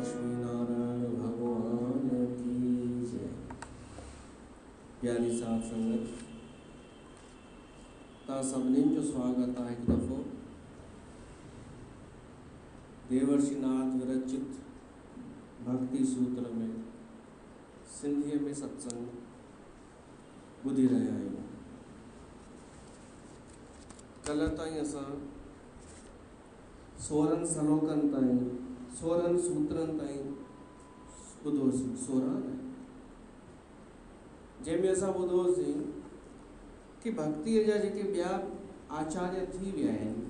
लक्ष्मी नारायण भगवान की जय। प्यारी साध संगत, ता सभिनी जो स्वागत आहे हिकु दफ़ो देवर्षि नाथ विरचित भक्ति सूत्र में सिंधीअ में सत्संग ॿुधी रहिया आहियूं। कल्ह ताईं असां 16 श्लोकनि ताईं 16 सूत्रनि ताईं ॿुधोसीं। 16 जंहिंमें असां ॿुधोसीं कि भक्तीअ जा जेके ॿिया आचार्य थी विया आहिनि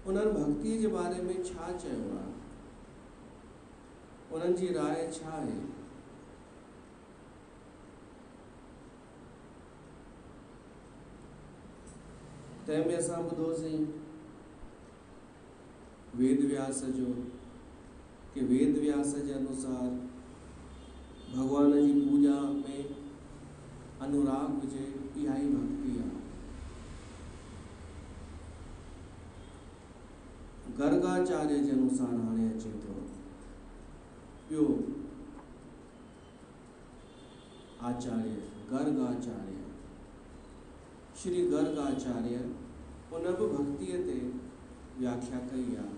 उन्हनि भक्तीअ जे बारे में छा चयो आहे, उन्हनि जी राय छा आहे। तंहिंमें असां ॿुधोसीं वेद व्यास जो कि वेद व्यास जे अनुसार भगवान जी पूजा में अनुराग हुजे, इहा ई भक्ति आहे। गर्गाचार्य जे अनुसार हाणे अचे थो ॿियो आचार्य गर्गाचार्य, श्री गर्गाचार्य उन बि भक्तीअ ते व्याख्या कई आहे।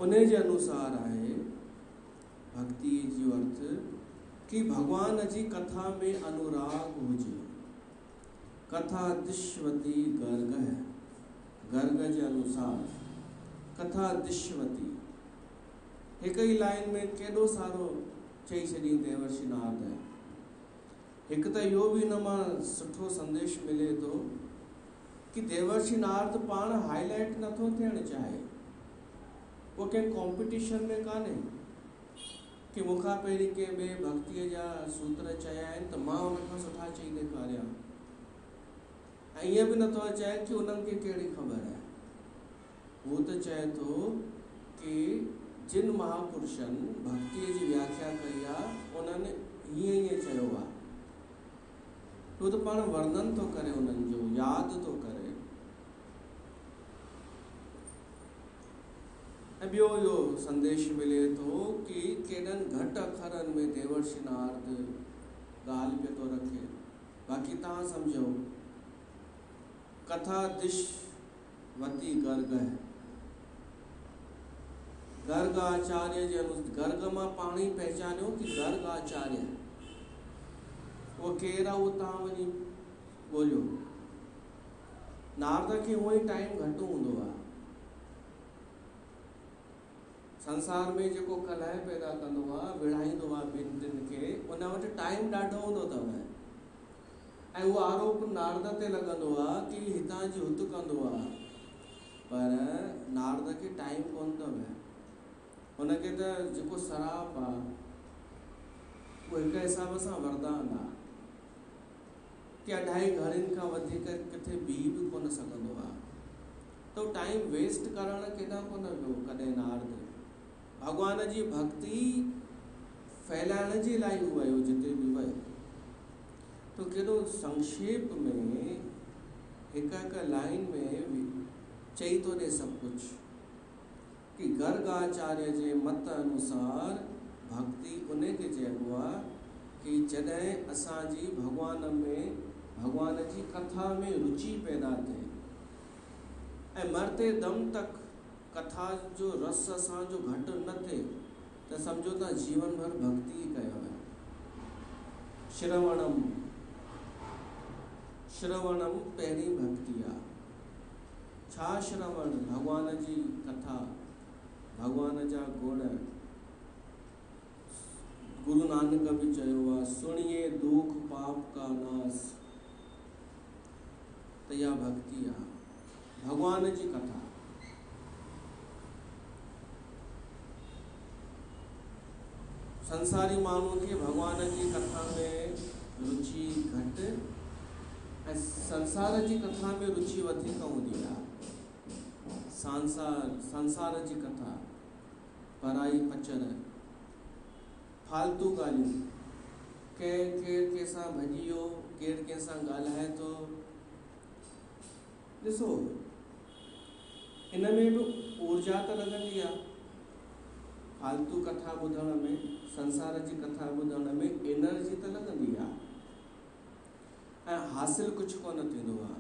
उन जे अनुसार आहे भक्ति जो अर्थ कि भगवान जी कथा में अनुराग हुजे। कथा दिश्वती गर्ग है, गर्ग जे अनुसार कथा दिश्वती हिक ई लाइन में केॾो सारो चई छॾी देवर्षि नारद। हिकु त इहो बि हिन मां सुठो संदेश मिले थो कि देवर्षि नारद पाण हाईलाइट नथो थियणु चाहे, वो कंहिं कॉम्पिटिशन में कान्हे कि मूंखां पहिरीं के ॿिए भक्तीअ जा सूत्र चया आहिनि त मां उनखां सुठा चई ॾेखारियां। ऐं ईअं बि नथो चए कि उन्हनि खे कहिड़ी ख़बर आहे। हू त चए थो कि जिन महापुरुषनि भक्तीअ जी व्याख्या कई आहे उन्हनि हीअं चयो आहे। हू त पाण वर्णन थो करे, उन्हनि जो यादि थो करे। ऐं ॿियो इहो संदेश मिले थो कि केॾनि घटि अखरनि में देवर्षि नारद ॻाल्हि पियो थो रखे। बाक़ी तव्हां सम्झो कथा दिश्वती गर्ग है। गर्ग आचार्य जे गर्ग मां पाण ई पहचानियो कि गर्ग आचार्य वो केरु आहे, उहो तव्हां वञी ॻोल्हियो। नारद खे उहो ई टाइम घटि हूंदो आहे। संसार में जेको कलह पैदा कंदो आहे, विढ़ाईंदो आहे ॿिनि टिनि खे, उन वटि टाइम ॾाढो हूंदो अथव। ऐं उहो आरोप नारद ते लॻंदो आहे कि हितां जी हुत कंदो आहे, पर नारद खे टाइम कोन अथव। हुनखे त जेको शराप आहे उहो हिक हिसाब सां वरदान आहे कि 2.5 घड़ियुनि खां वधीक किथे बीह बि कोन सघंदो आहे। त टाइम वेस्ट करणु केॾां कोन वियो कॾहिं नारद। भगवान जी भक्ति फैलाइण जे लाइ हू वियो जिते बि वियो। तो केॾो संक्षेप में हिक लाइन में चई थो ॾे सभु कुझु कि गर्गाचार्य जे मत अनुसार भक्ति उन खे चइबो आहे कि जॾहिं असांजी भगवान जी कथा में रुचि पैदा थिए ऐं मरते दम तक कथा जो रस असांजो घटि न थिए त सम्झो था जीवन भर भक्ति ई कयो आहे। श्रवणम पहिरीं भक्ति आहे। छा श्रवण? भगवान जी कथा, भगवान जा गुण। गुरु नानक बि चयो आहे सुनिए दुख पाप का नाश। त इहा भक्ति आहे, भगवान जी कथा। संसारी माण्हू खे भगवान जी कथा में रुचि घटि ऐं संसार जी कथा में रुचि वधीक हूंदी आहे। संसार जी कथा, पराई पचर, फालतू ॻाल्हियूं, केरु कंहिंसां भॼी वियो, केरु कंहिंसां ॻाल्हाए थो। ॾिसो हिन में बि ऊर्जा त लॻंदी आहे। फालतू कथा ॿुधण में, संसार जी कथा ॿुधण में एनर्जी त लॻंदी आहे ऐं हासिल कुझु कोन थींदो आहे।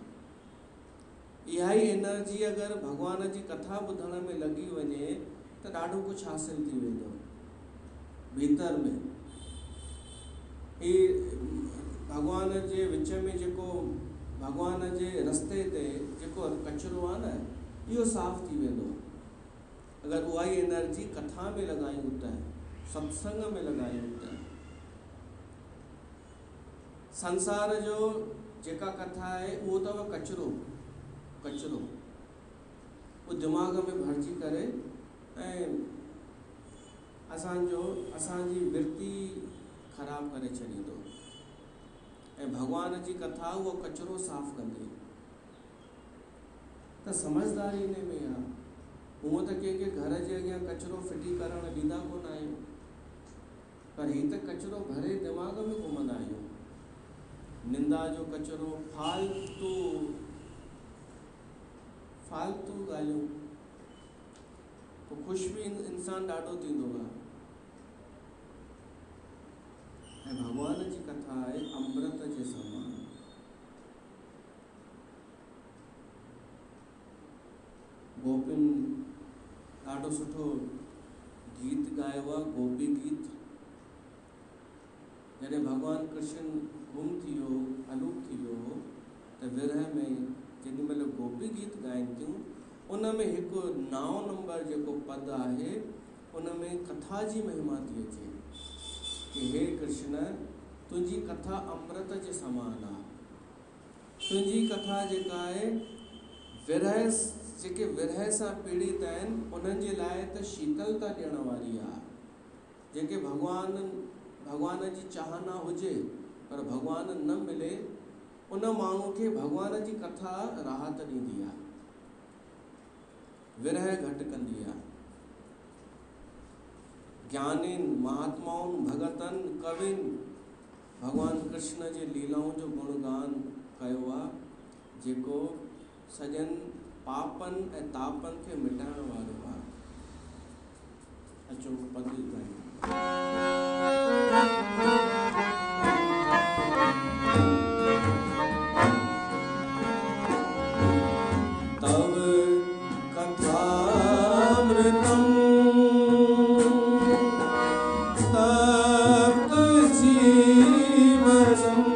इहा ई एनर्जी अगरि भॻवान जी कथा ॿुधण में लॻी वञे त ॾाढो कुझु हासिल थी वेंदो भीतर में। ही भॻवान जे विच में जेको भॻवान जे रस्ते ते जेको कचिरो आहे न, इहो साफ़ थी वेंदो अगरि उहा ई एनर्जी कथा में लॻायूं त, सत्संग में लॻायूं त। संसार जो जेका कथा आहे उहो अथव कचिरो, उहो दिमाग़ में भरिजी करे ऐं असांजी वृत्ति ख़राब करे छॾींदो। ऐं भॻवान जी कथा उहो कचिरो साफ़ कंदी। त समझदारी इन में आहे। हूअं त कंहिंखे घर जे अॻियां कचिरो फिटी करणु ॾींदा कोन आहियूं, पर हीअ त कचिरो भरे दिमाग़ में घुमंदा आहियूं। निंदा जो कचिरो, फालतू ॻाल्हियूं, पोइ ख़ुशि बि इंसान ॾाढो थींदो आहे। ऐं भॻवान जी कथा आहे अमृत जे समान। गोपिन ॾाढो सुठो गीत ॻायो आहे, गोपी गीत। जॾहिं भॻवानु कृष्ण गुम थी वियो, अलूप थी वियो, त विरह में जेॾी महिल गोपी गीत ॻाइनि थियूं, उन में हिकु 9 नंबर जेको पद आहे, उन में कथा जी महिमा थी अचे कि हे कृष्ण, तुंहिंजी कथा अमृत जे समान आहे। तुंहिंजी कथा जेका आहे जेके विरह सां पीड़ित आहिनि उन्हनि जे लाइ त शीतलता ॾियण वारी आहे। जेके भॻवान जी चाहना हुजे पर भॻवान न मिले, उन माण्हू खे भॻवान जी कथा राहत ॾींदी आहे, विरह घटि कंदी आहे। ज्ञानिन, महात्माउनि, भगतनि, कविन भॻवान कृष्ण जे लीलाउनि जो गुणगान कयो आहे, जेको सॼनि पापनि ऐं तापनि खे मिटाइण वारो आहे। अचो पद ॻायूं। तव कथामृतम् तप्त जीवनम्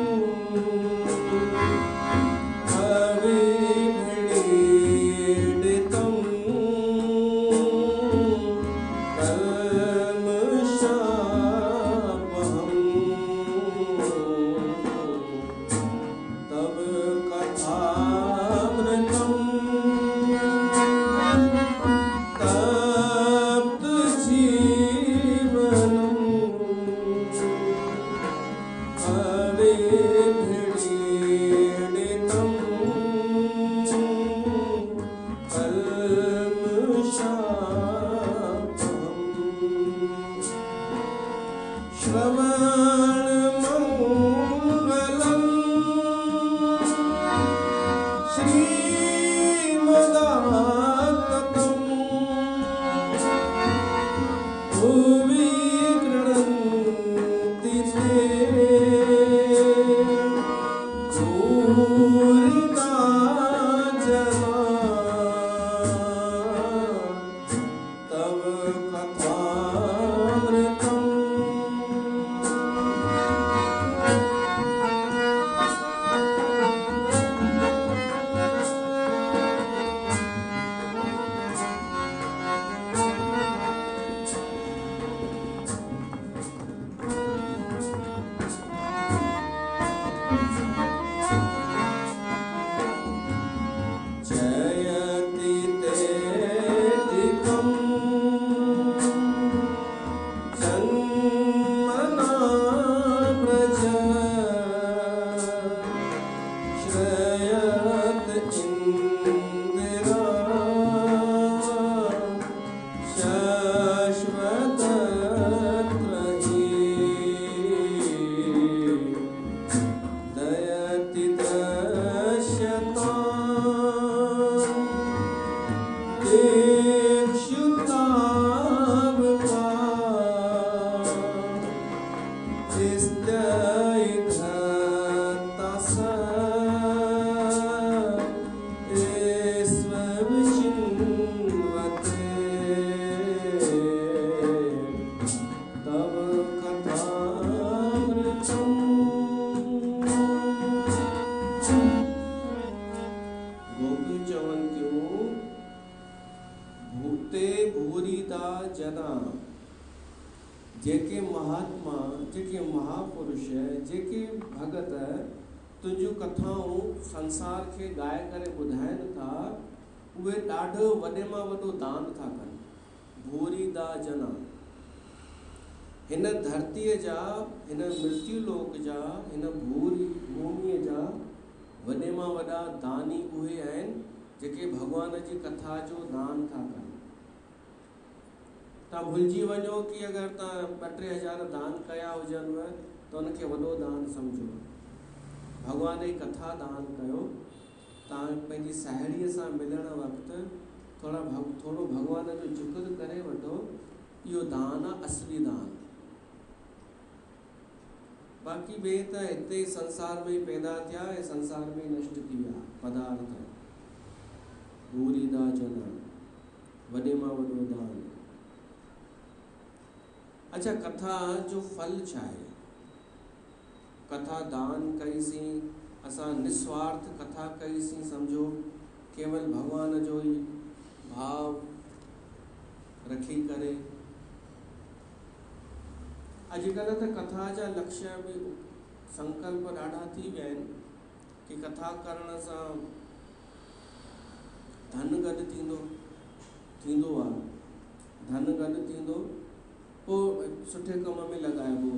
एक शुताब जना, जेके महात्मा, जेके महापुरुष, जेके भगत तुंहिंजूं कथाऊं संसार खे ॻाए करे ॿुधाइनि था, उहे ॾाढो वॾे मां वॾो दान था कनि। भूरी दा जना, हिन धरतीअ जा, हिन मृत्यु लोक जा, हिन भूमीअ जा वॾे मां वॾा दानी उहे आहिनि जेके भॻवान जी कथा जो दान था कनि। तव्हां भुलिजी वञो कि अगरि तव्हां 2-3 हज़ार दान कया हुजनिव त उनखे वॾो दान सम्झो। भॻवान जी कथा दान कयो। तव्हां पंहिंजी साहेड़ीअ सां मिलण वक़्तु थोरो भॻवान जो ज़िक्र करे वठो। इहो दान आहे, असली दान। बाक़ी ॿिए त हिते संसार में पैदा थिया ऐं संसार में नष्ट थी विया पदार्थ। भूरीदा जना, वॾे मां वॾो दान। अच्छा, कथा जो फल छा आहे? कथा दान कईसीं, असां निस्वार्थ कथा कईसीं, सम्झो केवल भॻवान जो ई भाव रखी करे। अॼुकल्ह त कथा जा लक्ष्य बि संकल्प ॾाढा थी विया आहिनि कि कथा करण सां धन गॾु थींदो आहे, धन गॾु थींदो, पोइ सुठे कम में लॻाइबो,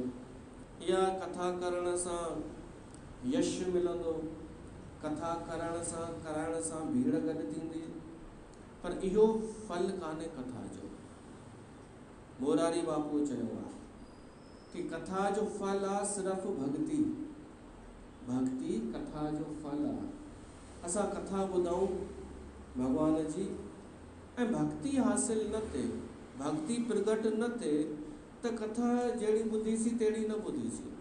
या कथा करण सां यश मिलंदो, कथा कराइण सां भीड़ गॾु थींदी। पर इहो फल कान्हे कथा जो। मोरारी बापू चयो आहे कि कथा जो फल आहे सिर्फ़ु भक्ति। भक्ति कथा जो फल आहे। असां कथा ॿुधूं भॻवान जी ऐं भक्ति हासिल न थिए, भक्ति प्रगट न थिए त कथा जहिड़ी ॿुधीसीं तहिड़ी न ॿुधीसीं।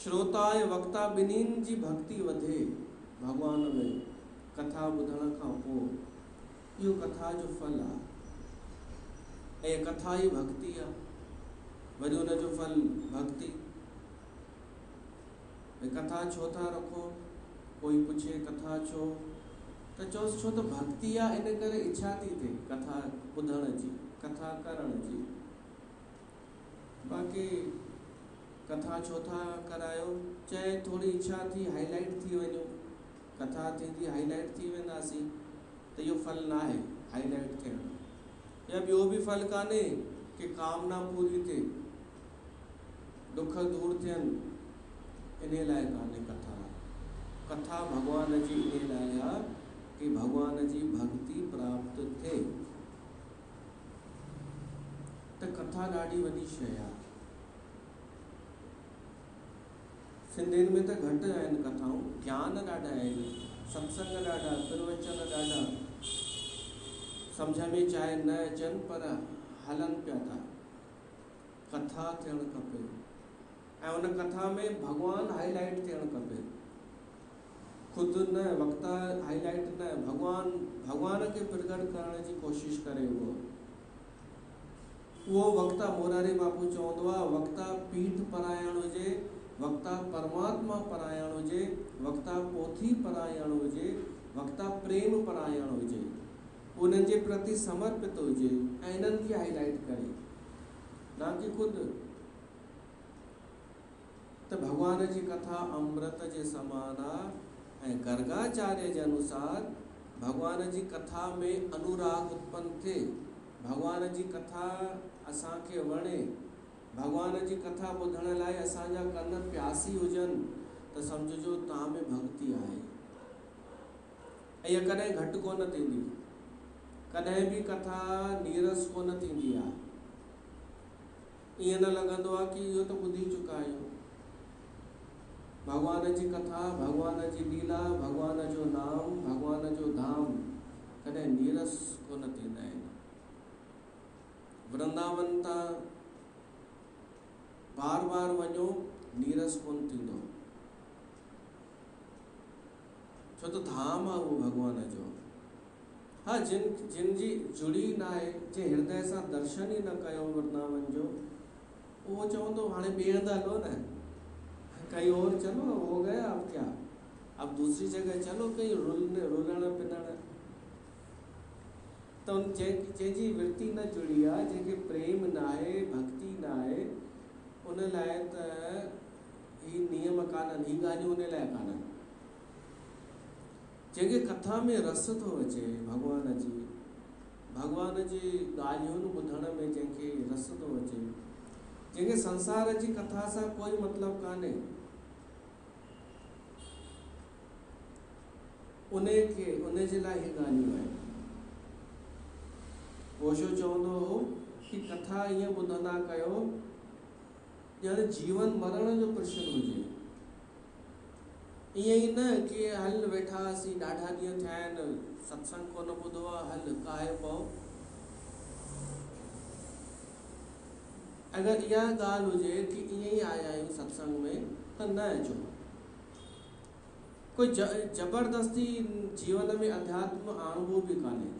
श्रोता ऐं वक्ता ॿिन्हिनि जी भक्ति वधे भॻवान में कथा ॿुधण खां पोइ। इहो कथा जो फल आहे ऐं कथा ई भक्ति आहे। वरी हुनजो फल भक्ति। कथा छो था रखो? कोई पुछे कथा छो त चओसि छो त भक्ति आहे, इन करे इच्छा थी थिए कथा ॿुधण जी, कथा करण जी। बाक़ी कथा छो था करायो? चाहे थोरी इच्छा थी हाईलाइट थी वञो, कथा थींदी हाईलाइट थी वेंदासीं, त इहो फल न आहे हाईलाइट थियण। या ॿियो बि फल कान्हे कि कामना पूरी थिए, दुख दूर थियनि, इन लाइ कान्हे कथा। कथा भॻवान जी इन लाइ आहे कि भॻवान जी भक्ति प्राप्त थिए। त कथा ॾाढी वॾी शइ आहे। सिंधियुनि में त घटि आहिनि कथाऊं, ज्ञान ॾाढा आहिनि, सत्संग ॾाढा, प्रवचन ॾाढा, सम्झ में चाहे न अचनि पर हलनि पिया था। कथा थियणु खपे ऐं उन कथा में भॻवानु हाईलाइट थियणु खपे। खुद न, वक्ता हाईलाइट न, भगवान के प्रकट करण जी कोशिश करे। वो वक्ता, मोरारी बापू चवंदो आहे, वक्ता पीठ परायण हुजे, वक्ता परमात्मा परायण हुजे, वक्ता पोथी परायण हुजे, वक्ता प्रेम परायण हुजे, उन्हनि जे प्रति समर्पित हुजे ऐं इन्हनि खे हाईलाइट करे, ना कि खुद। त भगवान जी कथा अमृत जे समान आहे ऐं गर्गाचार्य जे अनुसार भगवान जी कथा में अनुराग उत्पन्न थिए, भगवान जी कथा असांखे वणे, भगवान जी कथा ॿुधण लाइ असांजा कन प्यासी हुजनि, त सम्झो तव्हां में भक्ति आहे। ऐं इहा कॾहिं घटि कोन थींदी, कॾहिं बि कथा नीरस कोन थींदी आहे। ईअं न लॻंदो आहे कि इहो त ॿुधी चुका आहियूं। भगवान जी कथा, भगवान जी लीला, भगवान जो नाम, भगवान जो धाम कॾहिं नीरस कोन थींदा आहिनि। वृंदावन तां बार बार वञो, नीरस कोन थींदो, छो त धाम आहे उहो भगवान जो। हाँ, जिन जी जुड़ी न आहे, जे हृदय सां दर्शन ही न कयो वृंदावन जो, उहो चवंदो हाणे ॿिए हंधि हलो न, कहीं और चलो, हो गया अब क्या, अब दूसरी जगह चलो, कहीं रुलण पिनण। तो जंहिंजी वृत्ति न जुड़ी आहे, जंहिंखे प्रेम न आहे, भक्ति न आहे, उन लाइ त ही नियम कान्हनि, ही ॻाल्हियूं उन लाइ कान्हनि। जंहिंखे कथा में रस थो अचे भॻवान जी ॻाल्हियुनि ॿुधण में, जंहिंखे रस थो अचे, जंहिंखे संसार जी कथा सां कोई मतिलबु कान्हे, उन जे लाइ ही ॻाल्हियूं आहिनि। ओशो चवंदो हो कि कथा ईअं ॿुधंदा कयो ॼण जीवन मरण जो प्रश्न हुजे। ईअं ई न कि हल वेठा हुआसीं, ॾाढा ॾींहं थिया आहिनि, सत्संग कोन ॿुधो आहे, हल काहे पओ। अगरि इहा ॻाल्हि हुजे कि ईअं ई आया आहियूं सत्संग में त न अचो। कोई ज़बरदस्ती जीवन में अध्यात्म आणिबो बि कान्हे।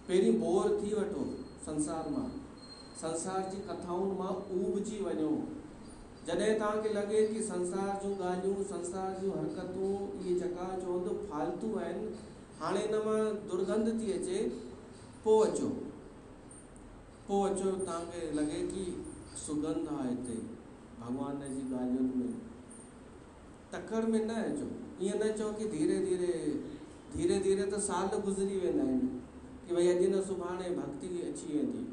पहिरीं बोर थी वठो संसार मां, संसार जी कथाउनि मां ऊबजी वञो। जॾहिं तव्हांखे लॻे कि संसार जूं ॻाल्हियूं, संसार जूं हरकतूं इहे चकाचौंध फालतू आहिनि, हाणे हिन मां दुर्गंध थी अचे, पोइ अचो। तव्हांखे लॻे कि सुगंध आहे हिते भॻवान जी ॻाल्हियुनि में, तकड़ में न अचो। ईअं न चओ कि धीरे धीरे त साल गुज़री वेंदा आहिनि कि भई अॼु न सुभाणे भक्ति अची वेंदी।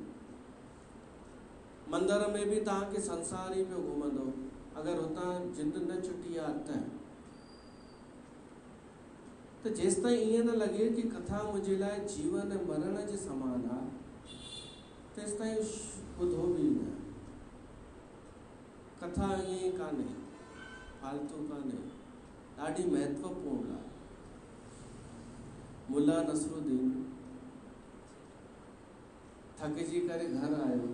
मंदर में बि तव्हांखे संसार ई पियो घुमंदो, अगरि हुतां जिंद न छुटी आहे त जेसिताईं ईअं न लॻे कि कथा मुंहिंजे लाइ जीवन ऐं मरण जे समान आहे, तेसिताईं ॿुधो बि न। कथा ईअं ई कान्हे, फालतू कान्हे, ॾाढी महत्वपूर्ण आहे। मुल्ला नसरुद्दीन थकिजी करे घर आयो,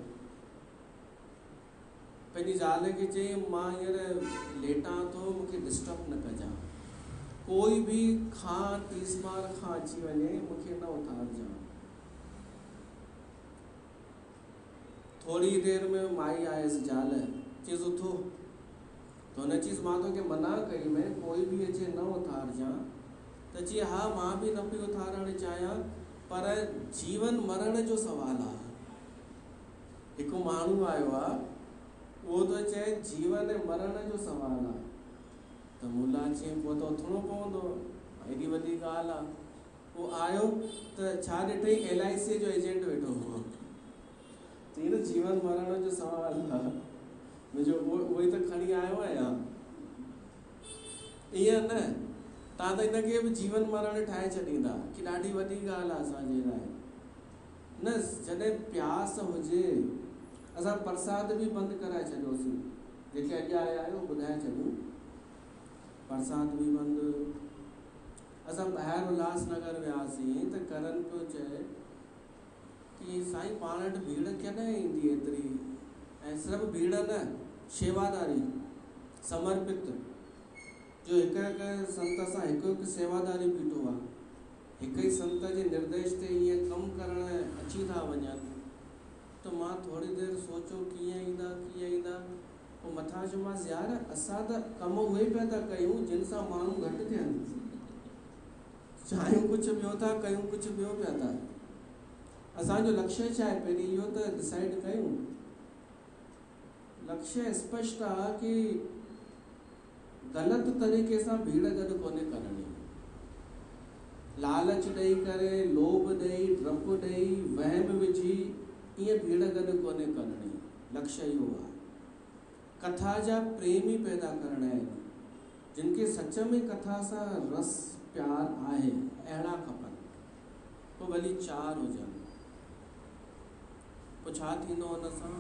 पंहिंजी ज़ाल खे चई मां हींअर लेटां थो, मूंखे डिस्टर्ब न कजां, कोई भी खां तीस बार खां अची वञे मूंखे न उथारजां। थोड़ी देर में माई आयसि ज़ाल, चयसि उथो, तो हुन चयसि मां तोखे मना कई मैं कोई भी अचे न उथारजां, त चई हा मां भी न पई उथारणु चाहियां, पर जीवन मरण जो सवाल आहे। हिकु माण्हू आयो आहे, उहो तो चए जीवन ऐं मरण जो सवाल आहे, त मुल्ला चई पोइ त उथणो पवंदो, एॾी वॾी ॻाल्हि आहे। उहो आयो त छा ॾिठई, LIC जो एजेंट वेठो हुओ, चई न जीवन मरण जो सवाल आहे, मुंहिंजो उहो ई त खणी आयो आहियां। ईअं न, तव्हां त हिनखे बि जीवन मरण ठाहे छॾींदा कि ॾाढी वॾी ॻाल्हि आहे असांजे लाइ। न, जॾहिं प्यास हुजे, असां प्रसाद बि बंदि कराए छॾियोसीं, जेके अॼु आया आहियो ॿुधाए छॾियूं, प्रसाद बि बंदि। असां ॿाहिरि उल्हासनगर वियासीं त करन पियो चए कि साईं पाण वटि भीड़ कॾहिं ईंदी एतिरी, ऐं सिर्फ़ु भीड़ न, शेवादारी समर्पित, जो हिकु संत सां हिकु सेवादारी बीठो आहे, हिकु ई संत जे निर्देश ते ईअं कमु करणु अची था वञनि। त मां थोड़ी देरि सोचो कीअं ईंदा, पोइ मथां चयोमांसि यार असां त कम उहे पिया था कयूं जिन सां माण्हू घटि थियनि, चाहियूं कुझु ॿियो था कयूं, कुझु ॿियो पिया था। असांजो लक्ष्य छा आहे, पहिरीं इहो त डिसाइड कयूं। लक्ष्य स्पष्ट आहे कि ग़लति तरीक़े सां भीड़ गॾु कोन्हे करणी, लालच ॾेई करे, लोभ ॾेई, डपु ॾेई, वहम विझी ईअं भीड़ गॾु कोन्हे करणी। लक्ष्य इहो आहे। कथा जा प्रेमी पैदा करणा आहिनि, जिन खे सच में कथा सां रस प्यार आहे, अहिड़ा खपनि, पोइ भली 4 हुजनि। पोइ छा थींदो हुन सां?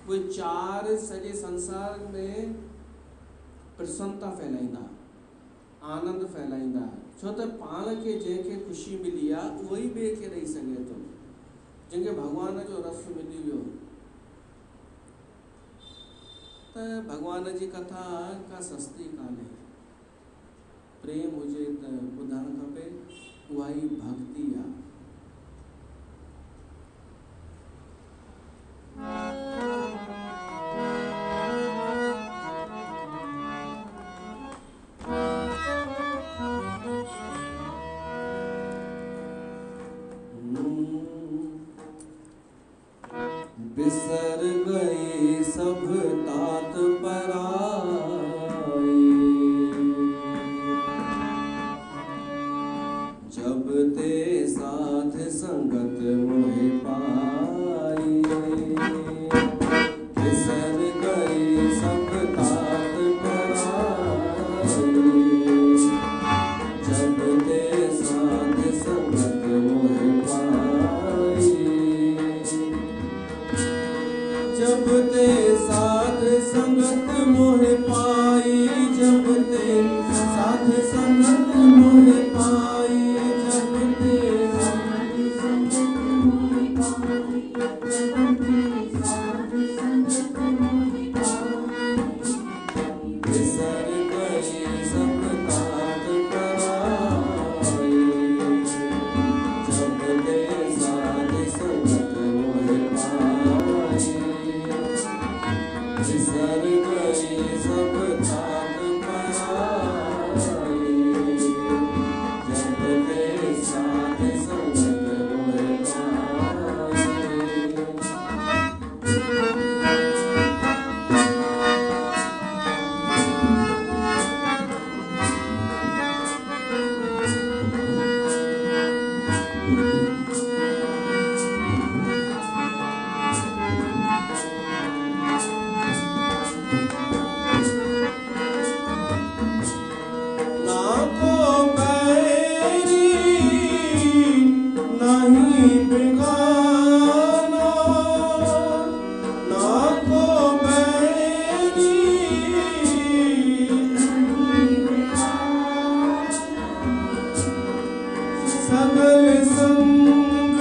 उहे 4 सॼे संसार में प्रसन्नता फैलाईंदा, आनंद फैलाईंदा, छो त पाण खे जंहिंखे ख़ुशी मिली आहे उहो ई ॿिए खे ॾेई सघे थो, जंहिंखे भॻवान जो रस मिली वियो। त भॻवान जी कथा का सस्ती कान्हे, प्रेम हुजे त ॿुधणु खपे, उहा ई भक्ति आहे। बिसर गई सब तात पराई। जब ते साध संगत मोहि पाई, बिसर गई सब तात पराई। जब ते साध संगत मोहि पाई, जब ते साध संगत मोहि पाई। जब ते साध संगत मोहि पाई। जब ते साध संगत मोहि पाई। जब ते साध संगत मोहि पाई। बिसर गई सब तात पराई। जब ते साध संगत मोहि पाई। बिसर गई सब तात पराई। जब ते साध संगत मोहि पाई। ना को बैरी नहीं बेगाना, ना को बैरी नहीं बेगाना। सगल संग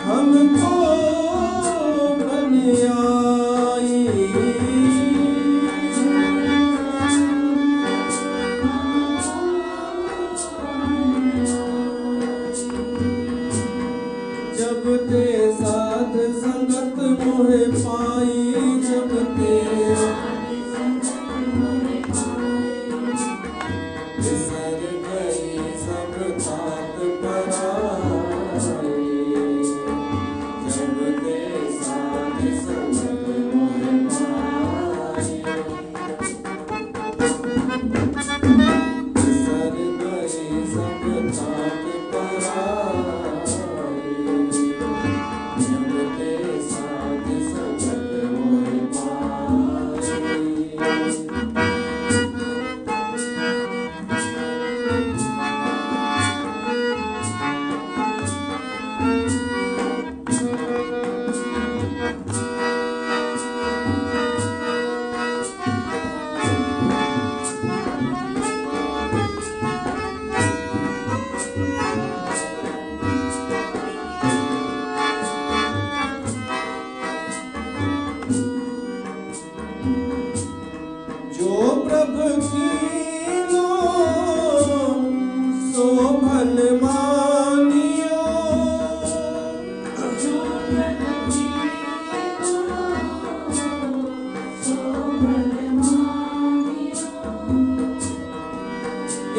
हमको बन आई। जब ते साध संगत मोहि पाई। जब ते साध संगत मोहि पाई। बिसर गई सब तात पराई। जब ते साध संगत मोहि पाई। बिसर गई सब तात पराई। जब ते साध संगत मोहि पाई। जो प्रभु कीनो सो भल मानियो। जो प्रभु कीनो सो भल मानियो।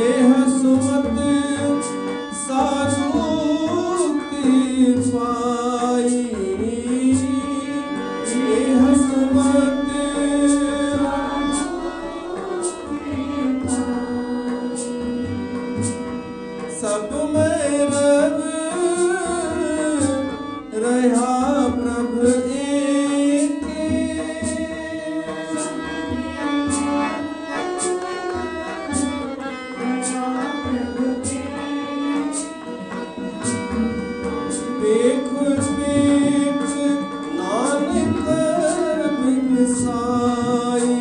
एह सुमत साधुति पाई। एह सुमत सब में रव रहा प्रभु एक। देख देख नानक बिनसाई।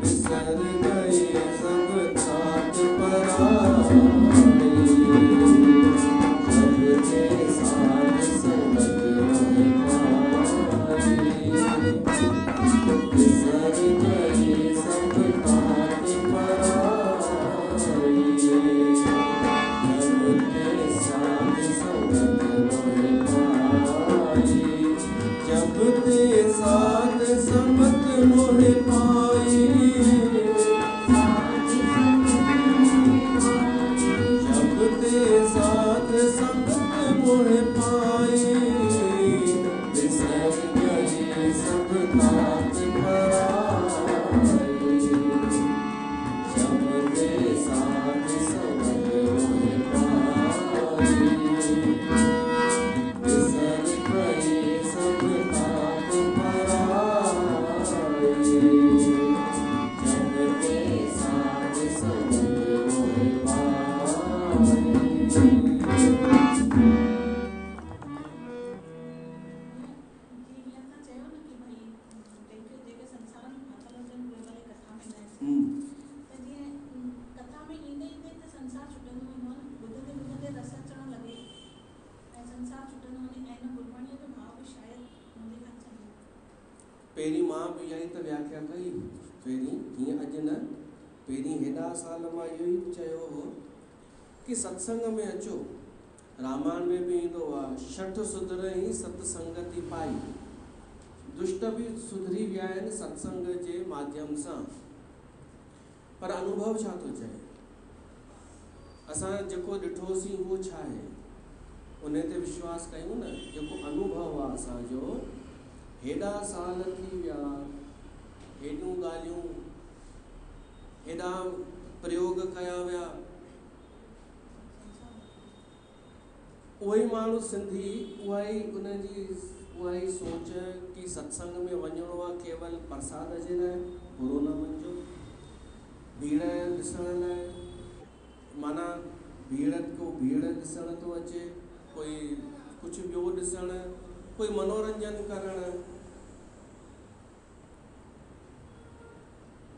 बिसर गई सब तात पराई। जब ते साध संगत मोहि पाई। बिसर गई सब तात पराई। जब ते साध संगत मोहि पाई। जब ते साध संगत मोहि पाई। तात पराई, जपते साध संगत मोहि पाई, बिसर गए सब तात पराई, जपते साध संगत मोहि पाई। पहिरीं मां बि इहा ई त व्याख्या कई, पहिरीं हीअं अॼु न, पहिरीं हेॾा साल मां इहो ई चयो हो कि सत्संग में अचो। रामायण में बि ईंदो आहे, शठ सुधरई सत्संगति पाई। दुष्ट बि सुधरी विया आहिनि सत्संग जे माध्यम सां, पर अनुभव छा थो चए? असां जेको ॾिठोसीं उहो छा आहे, उन ते विश्वास कयूं न। जेको अनुभव आहे असांजो, हेॾा साल थी विया, हेॾियूं ॻाल्हियूं, हेॾा प्रयोग कया विया, उहो ई माण्हू सिंधी उहा ई सोच कि सत्संग में वञिणो आहे केवल प्रसाद जे लाइ, बुरो न मञिजो, भीड़ ॾिसण लाइ, माना भीड़ ॾिसण थो अचे, कोई कुझु ॿियो ॾिसण, कोई मनोरंजन करणु।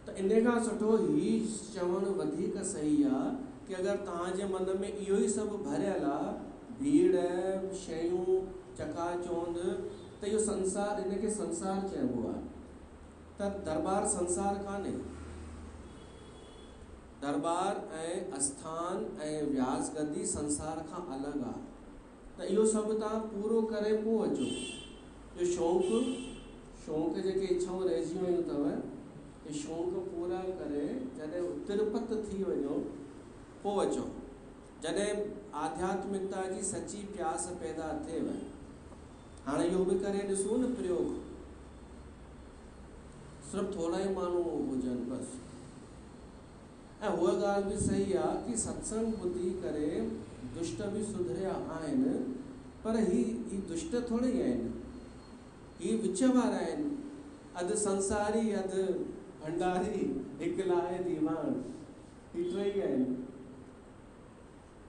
त इन खां सुठो ही चवणु वधीक सही आहे कि अगरि तव्हांजे मन में इहो ई सभु भरियल आहे, भीड़, शयूं, चकाचौंध, त इहो संसार, इनखे संसार चइबो आहे। त दरबार संसार कान्हे। दरबार ऐं आस्थान ऐं व्यास गद्दी संसार खां अलॻि आहे। त इहो सभु तव्हां पूरो करे पोइ अचो। जो शौक़ु जेके इच्छाऊं रहिजी वियूं अथव, इहे शौक़ु पूरा करे जॾहिं तिरपत थी वञो पोइ अचो। जॾहिं आध्यात्मिकता जी सची प्यास पैदा थिएव। हाणे इहो बि करे ॾिसो न प्रयोग, सिर्फ़ु थोरा ई माण्हू हुजनि बसि। ऐं उहा ॻाल्हि बि सही आहे कि सत्संग ॿुधी करे दुष्ट बि सुधरिया आहिनि, पर ही दुष्ट थोरे ई आहिनि, ही विच वारा आहिनि। अधु संसारी, अधु भंडारी, हिकु लाहे दीवान, ही टे ई आहिनि।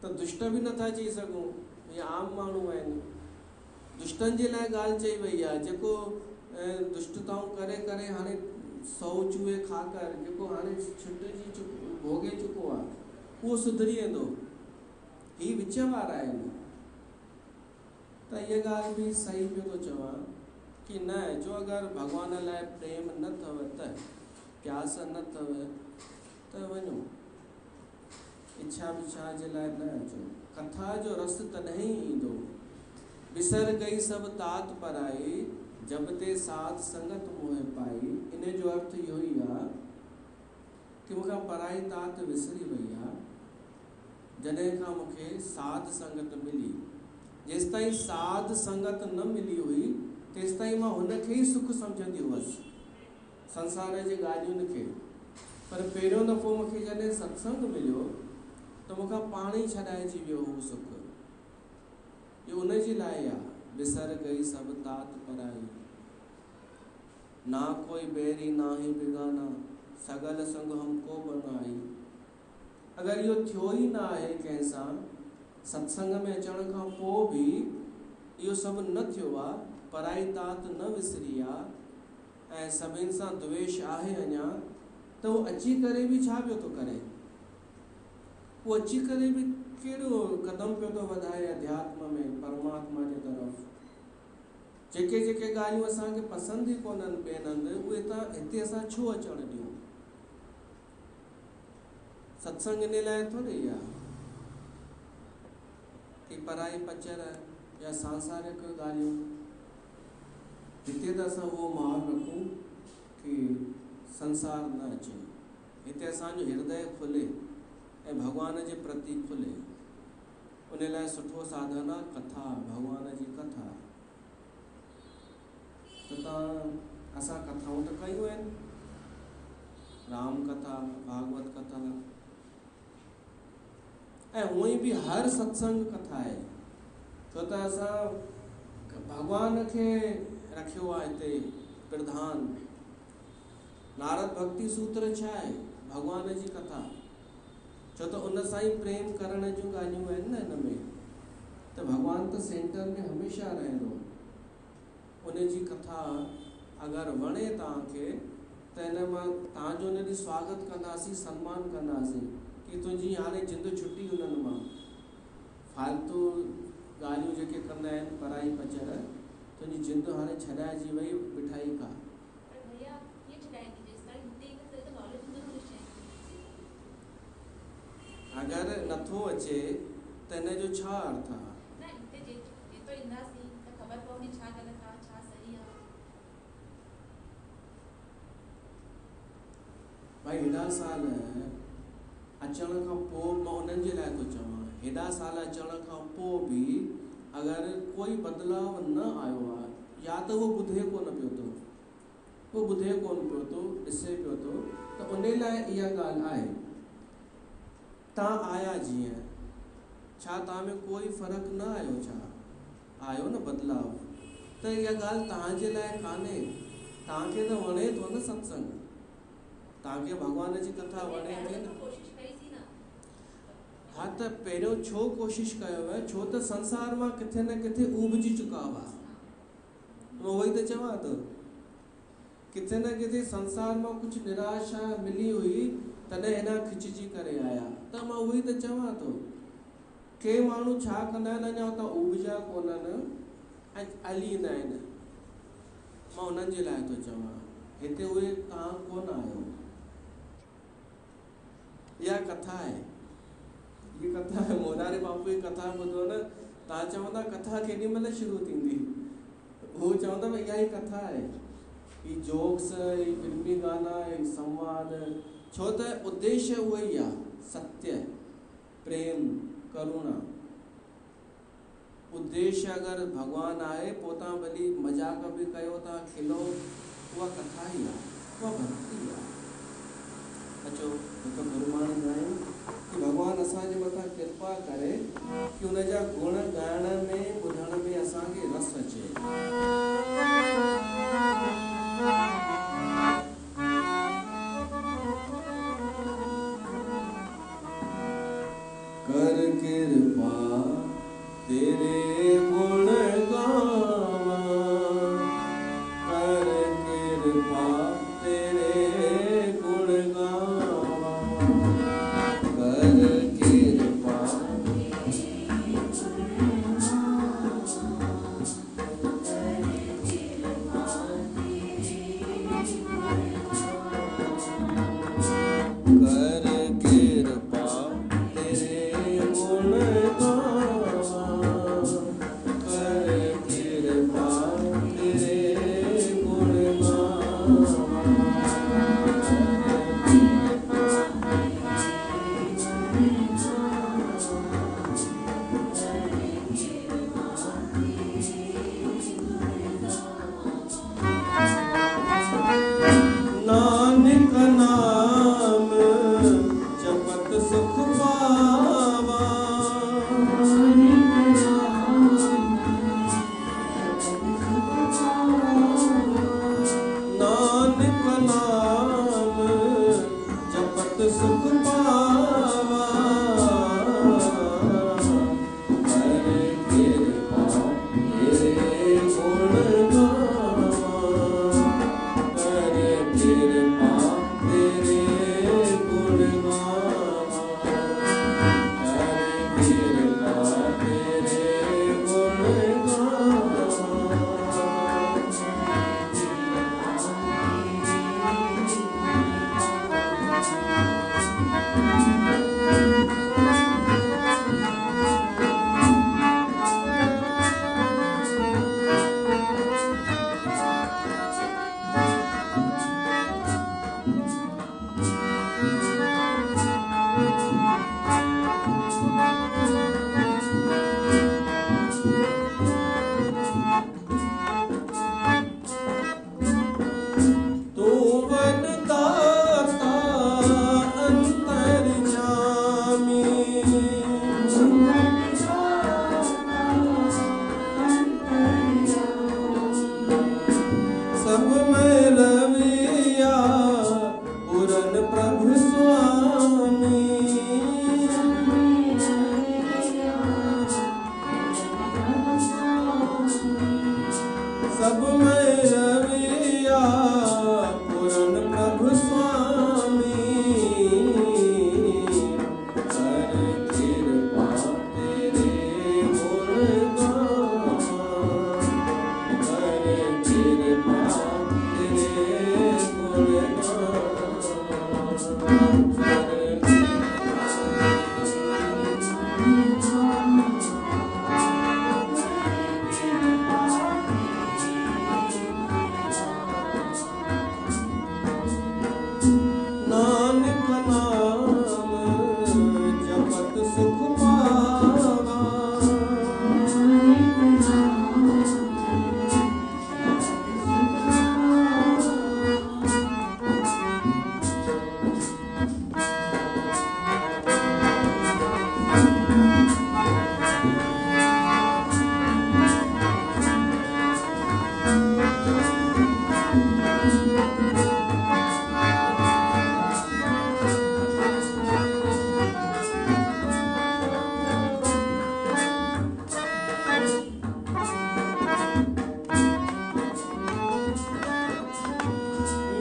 त दुष्ट बि नथा चई सघूं, इहे आम माण्हू आहिनि। दुष्टनि जे लाइ ॻाल्हि चई वई आहे, जेको दुष्टताऊं करे करे हाणे 100 चूहे खाकर जेको हाणे छुटिजी भोगे चुको आहे, उहो सुधरी वेंदो। ही विच वारा आहिनि। त इहा ॻाल्हि बि सही पियो थो चवां कि न, जो अगरि भॻवान लाइ प्रेम न अथव, त प्यास न अथव, त वञो, इच्छा विच्छा जे लाइ न अचो। कथा जो रस तॾहिं ईंदो, बिसर गई सब तात पराई, जब ते साध संगत मोहि पाई। इन जो अर्थ इहो ई आहे कि मूंखां पराई तात विसरी वई आहे, जॾहिं खां मूंखे साध संगत मिली। जेसि ताईं साध संगत न मिली हुई, तेसि ताईं मां हुनखे ई सुख सम्झंदी हुअसि, संसार जे ॻाल्हियुनि खे। पर पहिरियों दफ़ो मूंखे जॾहिं सत्संग मिलियो, त मूंखां पाण ई छॾाइजी वियो हू सुख। इहो उन जे लाइ आहे, बिसर गई सब तात पराई, ना कोई बैरी ना ही बिगाना, सगल संग हमको बनाई। अगरि इहो थियो ई न आहे कंहिंसां, सत्संग में अचण खां पोइ बि इहो सभु न थियो आहे, पराई तात न विसरी आहे, ऐं सभिनि सां द्वेष आहे अञा, त उहो अची करे बि छा पियो थो करे? उहो अची करे बि कहिड़ो क़दम पियो थो वधाए अध्यात्म में, परमात्मा जे तरफ़। जेके जेके ॻाल्हियूं असांखे पसंदि ई कोन्हनि ॿियनि हंधि, उहे हिते असां छो अचणु ॾियूं? सत्संग इन लाइ थोरी आहे कि पराई पचर या सांसारिक ॻाल्हियूं। हिते त असां उहो माहौल रखूं कि संसार न अचे, हिते असांजो हृदय खुले ऐं भॻवान जे प्रति खुले। उन लाइ सुठो साधन आहे कथा, भॻवान जी कथा। त तव्हां असां कथाऊं त कयूं आहिनि, राम कथा, भागवत कथा, ऐं हूअं ई बि हर सत्संग कथा आहे, छो त असां भगवान खे रखियो आहे हिते प्रधान। नारद भक्ति सूत्र छा आहे? भगवान जी कथा, छो त उन सां ई प्रेम करण जूं ॻाल्हियूं आहिनि न हिन में, त भगवान त सेंटर में हमेशह रहंदो। उन जी कथा अगरि वणे तव्हांखे त हिन मां तव्हांजो हुन ॾींहुं स्वागत कंदासीं, सम्मान कंदासीं कि तुंहिंजी हाणे जिंद छुटी हुननि मां, फालतू ॻाल्हियूं जेके कंदा आहिनि पढ़ाई पचर, तुंहिंजी जिंद हाणे छॾाइजी वई मिठाई खा। अगरि नथो अचे त हिन जो छा अर्थ आहे? भाई हेॾा साल अचण खां पोइ मां उन्हनि जे लाइ थो चवां, हेॾा साल अचण खां पोइ बि अगरि कोई बदिलाव न आयो आहे, या त उहो ॿुधे कोन पियो थो, ॾिसे पियो थो, त उन लाइ इहा ॻाल्हि आहे। तव्हां आया जीअं, छा तव्हां में कोई फ़र्क़ु न आयो? छा आयो न बदिलाव? त इहा ॻाल्हि तव्हांजे लाइ कान्हे। तव्हांखे त वणे थो न सत्संग, तव्हांखे भगवान जी कथा वणे थी न। हा, त पहिरियों छो कोशिश कयो आहे? छो त संसार मां किथे न किथे उबिजी चुका हुआ। उहो ई त चवां थो, किथे न किथे संसार मां कुझु निराशा मिली हुई, तॾहिं हिन खिचजी करे आया। त मां उहो ई त चवां थो, के माण्हू छा कंदा आहिनि, अञा हुतां उबिजा कोन्हनि ऐं हली ईंदा आहिनि। मां उन्हनि जे लाइ थो चवां, हिते उहे तव्हां कोन आहियो। इहा कथा आहे, ये कथा है। मोरारी बापू जी कथा ॿुधो न, तव्हां चवंदा कथा केॾी महिल शुरू थींदी? हू चवंदा भई इहा ई कथा आहे, ही जोक्स, ही फिल्मी गाना, ही संवाद, छो त उद्देश्य उहो ई आहे, सत्य, प्रेम, करुणा। उद्देश्य अगरि भगवान आहे, पोइ तव्हां भली मज़ाक बि कयो, तव्हां खिलो, उहा कथा ई आहे, उहा भक्ति आहे। अचो हिकु गुरुबाणी ॻायूं कि भगवान असांजे मथां कृपा करे कि उन जा गुण ॻाइण में, ॿुधण में असांखे रस अचे। कर कृपा तेरे गुण गावा, कर कृपा तेरे गुण गावा, कर कृपा नानक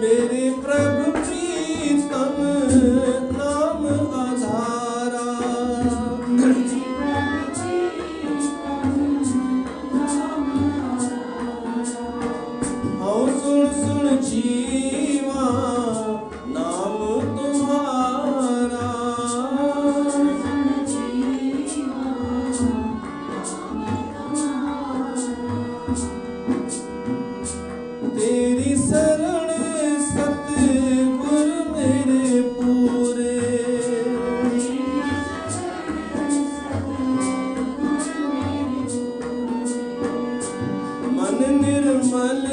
मेरे प्रभु प्रीतम नाम आधारा। हाँ सुन सुन जीवा नाम तुम्हारा। तेरी शरण सतगुर मेरे पूरे। मन निर्मल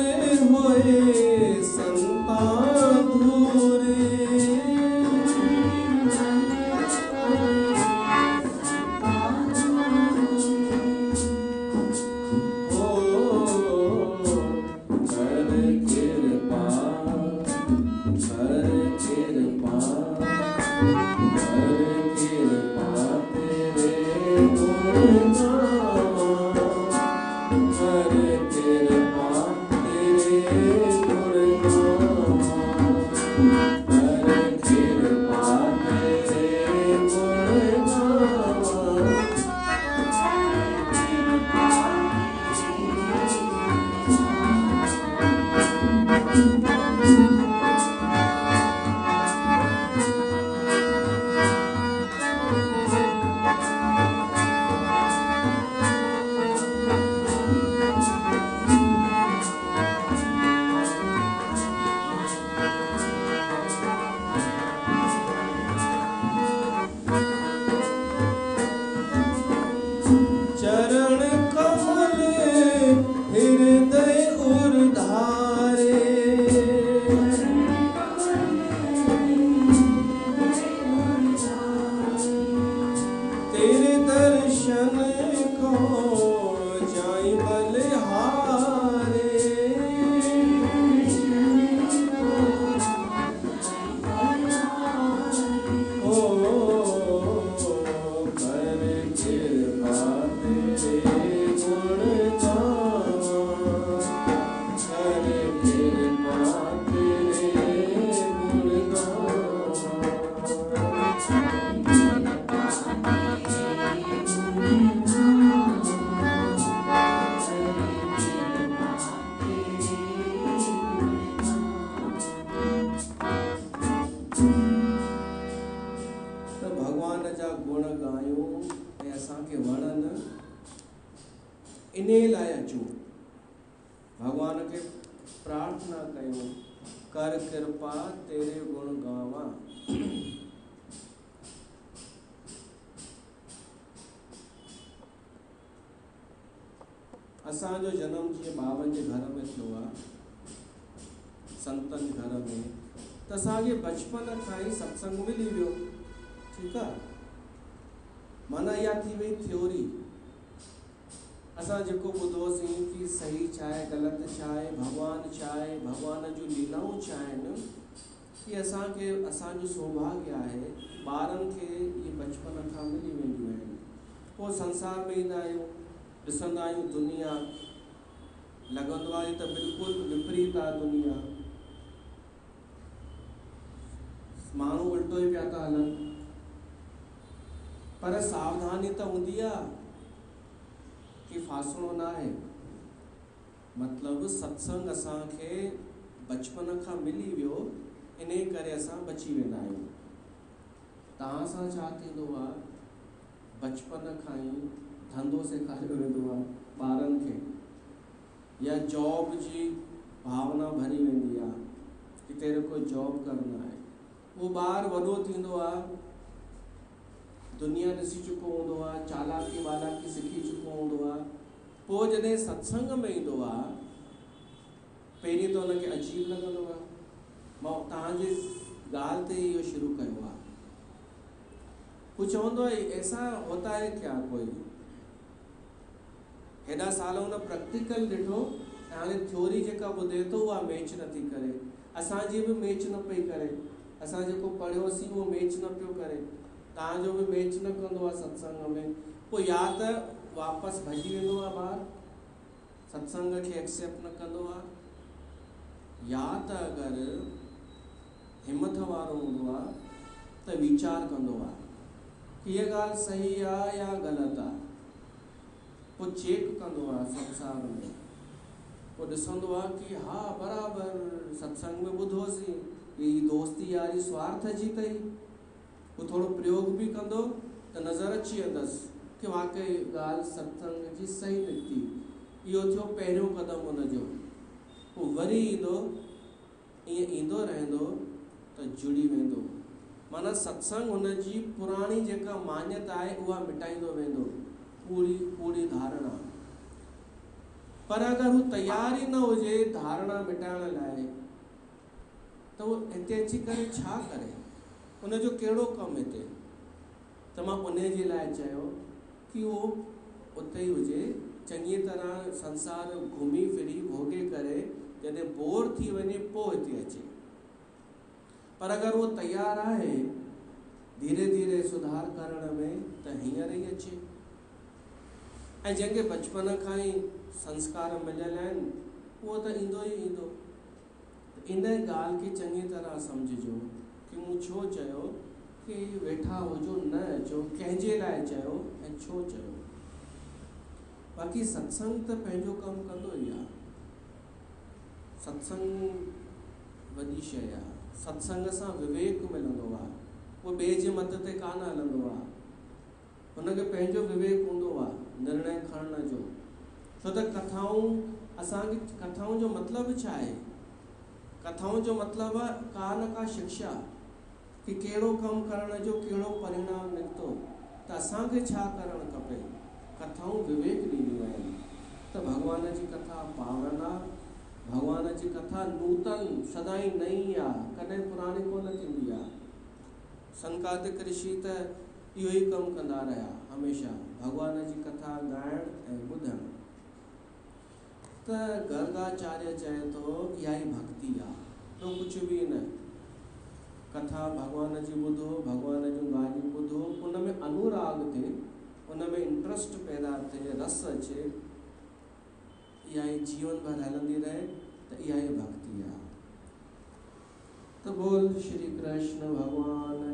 होए संता धूरे। चरण कमल हृदय उर्धारे। तेरे दर्शन को जाई बलिहारे। भगवान जा गुण गायूं ऐं असांखे वणनि, इन लाइ अचूं भगवान खे प्रार्थना कयूं, कर कृपा तेरे गुण गावां। असांजो जनम जीअं बाबनि जे घर में थियो आहे, संतनि घर में, त असांखे बचपन खां ई सत्संग मिली वियो। ठीकु आहे, माना इहा थी वई थ्योरी। असां जेको ॿुधोसीं कि सही छा आहे, ग़लति छा आहे, भॻवानु छा आहे, भॻवान जूं लीलाऊं छा आहिनि, कि असांखे असांजो सौभाग्य आहे ॿारनि खे इहे बचपन खां मिली वेंदियूं आहिनि। पोइ संसार में ईंदा आहियूं, ॾिसंदा आहियूं दुनिया, लॻंदो आहे त बिल्कुलु विपरीत आहे दुनिया, माण्हू उल्टो ई पिया था हलनि। पर सावधानी त हूंदी आहे कि फासणो न आहे। मतिलबु सत्संग असांखे बचपन खां मिली वियो, इन करे असां बची वेंदा आहियूं। तव्हां सां छा थींदो आहे, बचपन खां ई धंधो सेखारियो वेंदो आहे ॿारनि खे, या जॉब जी भावना भरी वेंदी आहे कि तेरे को जॉब करना है। वो ॿार वॾो थींदो आहे, दुनिया ॾिसी चुको हूंदो आहे, चालाकी वालाकी सिखी चुको हूंदो आहे। पोइ जॾहिं सत्संग में ईंदो आहे, पहिरीं त हुनखे अजीब लॻंदो आहे। मां तव्हांजी ॻाल्हि ते इहो शुरू कयो आहे। हू चवंदो आहे ऐसा होता है क्या कोई, हेॾा साल हुन प्रैक्टिकल ॾिठो ऐं हाणे थ्योरी जेका ॿुधे थो उहा मैच नथी करे। असांजी बि मैच न पई करे, असां जेको पढ़ियोसीं उहो मैच न पियो करे, तव्हांजो बि मैच न कंदो आहे सत्संग में। पोइ या त वापसि भॼी वेंदो आहे ॿारु, सत्संग खे एक्सेप्ट न कंदो आहे, या त अगरि हिमत वारो हूंदो आहे त वीचार कंदो आहे कि हीअ ॻाल्हि सही आहे या ग़लति आहे, पोइ चेक कंदो आहे संसार में, पोइ ॾिसंदो आहे कि हा बराबरि सत्संग में ॿुधोसीं ही दोस्ती यारी स्वार्थ जी अथई। पोइ थोरो प्रयोग बि कंदो त नज़र अची वेंदसि कि वाकई ॻाल्हि सत्संग जी सही निकिती। इहो थियो पहिरियों क़दम हुनजो। पोइ वरी ईंदो, ईअं ईंदो रहंदो त जुड़ी वेंदो। माना सत्संग हुनजी पुराणी जेका मान्यता आहे उहा मिटाईंदो वेंदो, पूरी धारणा। पर अगरि हू तयार ई न हुजे धारणा मिटाइण लाइ त उहो हिते अची करे छा करे, उनजो कहिड़ो कमु हिते। त मां उन जे लाइ चयो कि उहो उते ई हुजे, चङी तरह संसार घुमी फिरी भोगे करे जॾहिं बोर थी वञे पोइ हिते अचे। पर अगरि उहो तयारु आहे धीरे धीरे सुधार करण में त हींअर ई अचे। ऐं जंहिंखे बचपन खां ई संस्कार मिलियल आहिनि उहो त ईंदो ई ईंदो। इन ॻाल्हि खे चङी तरह सम्झिजो कि मूं छो चयो कि वेठा हुजो न अचो, कंहिंजे लाइ चयो ऐं छो चयो। बाक़ी सत्संग त पंहिंजो कमु कंदो ई आहे। सत्संग वॾी शइ आहे। सत्संग सां विवेक मिलंदो आहे, उहो ॿिए जे मत ते कान हलंदो आहे। हुनखे पंहिंजो विवेक हूंदो आहे निर्णय खणण जो। छो त कथाऊं असांखे, कथाउनि जो मतिलबु छा आहे? कथाउनि जो मतिलबु आहे का न का शिक्षा, कि कहिड़ो कमु करण जो कहिड़ो परिणाम निकितो त असांखे छा करणु खपे। कथाऊं विवेक ॾींदियूं आहिनि। त भॻवान जी कथा पावन आहे, भॻवान जी कथा नूतन सदाई नई आहे, कॾहिं पुराणी कोन थींदी आहे। संकादिक ऋषि त इहो ई कमु कंदा रहिया हमेशह, भॻवान जी कथा ॻाइणु ऐं ॿुधणु। त गर्गाचार्य चए थो इहा ई भक्ति आहे, ॿियो कुझु बि न। कथा भॻवान जी ॿुधो, भॻवान जूं ॻाल्हियूं ॿुधो, उन में अनुराग थिए, उन में इंट्रस्ट पैदा थिए, रस अचे, इहा ई जीवन भर हलंदी रहे, त इहा ई भक्ति आहे। तो बोल श्री कृष्ण भगवान